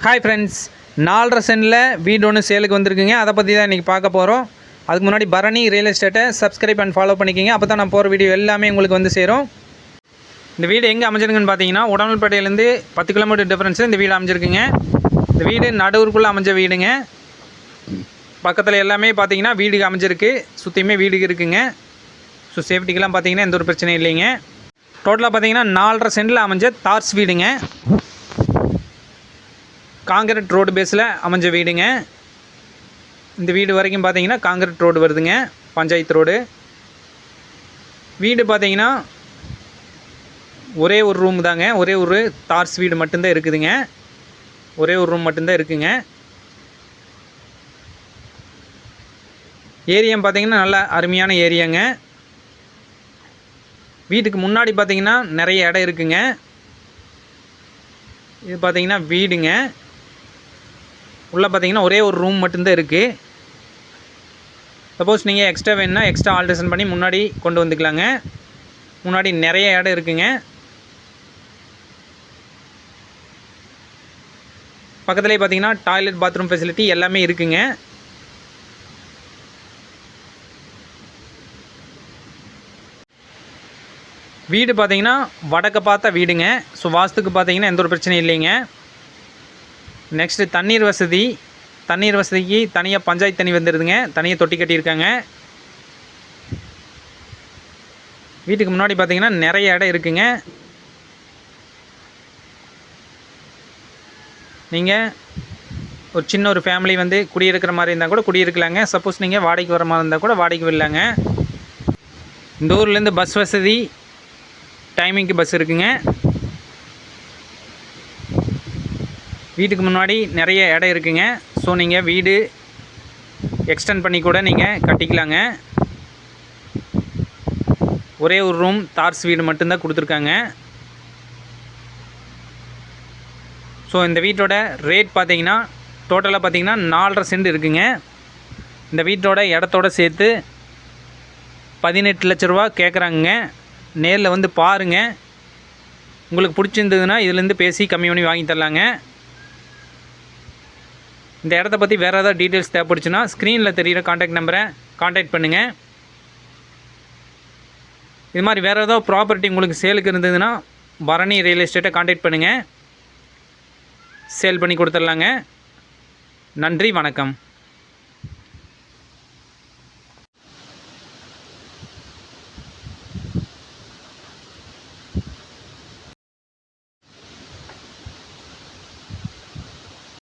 Hi friends, 4.5 சென்டில் வீடு ஒன்று சேலுக்கு வந்திருக்குங்க. அதை பற்றி தான் இன்றைக்கி பார்க்க போகிறோம். அதுக்கு முன்னாடி பரணி ரியல் எஸ்டேட்டை சப்ஸ்கிரைப் அண்ட் ஃபாலோ பண்ணிக்கிங்க. அப்போ தான் நான் போகிற வீடியோ எல்லாமே உங்களுக்கு வந்து சேரும். இந்த வீடு எங்கே அமைஞ்சிருக்குன்னு பார்த்தீங்கன்னா, உடம்பல்பேட்டையிலேருந்து 10 கிலோமீட்டர் டிஃப்ரென்ஸில் இந்த வீடு அமைஞ்சிருக்குங்க. இந்த வீடு நடுவுக்குள்ளே அமைஞ்ச வீடுங்க. பக்கத்தில் எல்லாமே பார்த்தீங்கன்னா வீடுக்கு அமைஞ்சிருக்கு. சுற்றியுமே வீடுக்கு இருக்குங்க. ஸோ சேஃப்டிக்கெலாம் பார்த்தீங்கன்னா எந்த ஒரு பிரச்சனையும் இல்லைங்க. டோட்டலாக பார்த்தீங்கன்னா 4.5 சென்டில் அமைஞ்ச தார்ஸ் வீடுங்க. காங்கிரீட் ரோடு பேஸில் அமைஞ்ச வீடுங்க. இந்த வீடு வரைக்கும் பார்த்தீங்கன்னா காங்கிரீட் ரோடு வருதுங்க, பஞ்சாயத்து ரோடு. வீடு பார்த்தீங்கன்னா ஒரே ஒரு ரூம் தாங்க, ஒரே ஒரு தார்ஸ் வீடு மட்டும்தான் இருக்குதுங்க. ஒரே ஒரு ரூம் மட்டும்தான் இருக்குங்க. ஏரியா பார்த்தீங்கன்னா நல்ல அருமையான ஏரியாங்க. வீட்டுக்கு முன்னாடி பார்த்தீங்கன்னா நிறைய இடம் இருக்குங்க. இது பார்த்தீங்கன்னா வீடுங்க. உள்ளே பார்த்தீங்கன்னா ஒரே ஒரு ரூம் மட்டும்தான் இருக்குது. சப்போஸ் நீங்கள் எக்ஸ்ட்ரா வேணுன்னா எக்ஸ்ட்ரா ஆல்ட்ரேஷன் பண்ணி முன்னாடி கொண்டு வந்துக்கலாங்க. முன்னாடி நிறைய இடம் இருக்குங்க. பக்கத்துலேயே பார்த்தீங்கன்னா டாய்லெட் பாத்ரூம் ஃபெசிலிட்டி எல்லாமே இருக்குங்க. வீடு பார்த்தீங்கன்னா வடக்க பார்த்த வீடுங்க. ஸோ வாஸ்துக்கு பார்த்தீங்கன்னா எந்த ஒரு பிரச்சனையும் இல்லைங்க. நெக்ஸ்ட்டு தண்ணீர் வசதிக்கு தனியாக பஞ்சாயத்து தண்ணி வந்துடுதுங்க. தனியாக தொட்டி கட்டியிருக்காங்க. வீட்டுக்கு முன்னாடி பார்த்தீங்கன்னா நிறைய இடம் இருக்குங்க. நீங்கள் ஒரு சின்ன ஒரு ஃபேமிலி வந்து குடியிருக்கிற மாதிரி இருந்தால் கூட குடியிருக்கலாங்க. சப்போஸ் நீங்கள் வாடகைக்கு வர மாதிரி இருந்தால் கூட வாடகைக்கு விடலாங்க. இந்த ஊர்லேருந்து பஸ் வசதி டைமிங்க்கு பஸ் இருக்குங்க. வீட்டுக்கு முன்னாடி நிறைய இடம் இருக்குங்க. ஸோ நீங்கள் வீடு எக்ஸ்டெண்ட் பண்ணி கூட நீங்கள் கட்டிக்கலாங்க. ஒரே ஒரு ரூம் தார்ஸ் வீடு மட்டும்தான் கொடுத்துருக்காங்க. ஸோ இந்த வீட்டோட ரேட் பார்த்தீங்கன்னா டோட்டலாக பார்த்தீங்கன்னா 4.5 சென்ட் இருக்குங்க. இந்த வீட்டோட இடத்தோட சேர்த்து 18 லட்ச ரூபா கேட்குறாங்க. நேரில் வந்து பாருங்கள். உங்களுக்கு பிடிச்சிருந்ததுன்னா இதுலேருந்து பேசி கம்மி பண்ணி வாங்கி தரலாங்க. இந்த இடத்த பற்றி வேறு ஏதாவது டீட்டெயில்ஸ் தேவைப்படுச்சுன்னா ஸ்க்ரீனில் தெரிகிற காண்டாக்ட் நம்பரை காண்டாக்ட் பண்ணுங்கள். இது மாதிரி வேறு ஏதாவது ப்ராப்பர்ட்டி உங்களுக்கு சேலுக்கு இருந்ததுன்னா பரணி ரியல் எஸ்டேட்டை காண்டாக்ட் பண்ணுங்கள். சேல் பண்ணி கொடுத்துடலாங்க. நன்றி, வணக்கம்.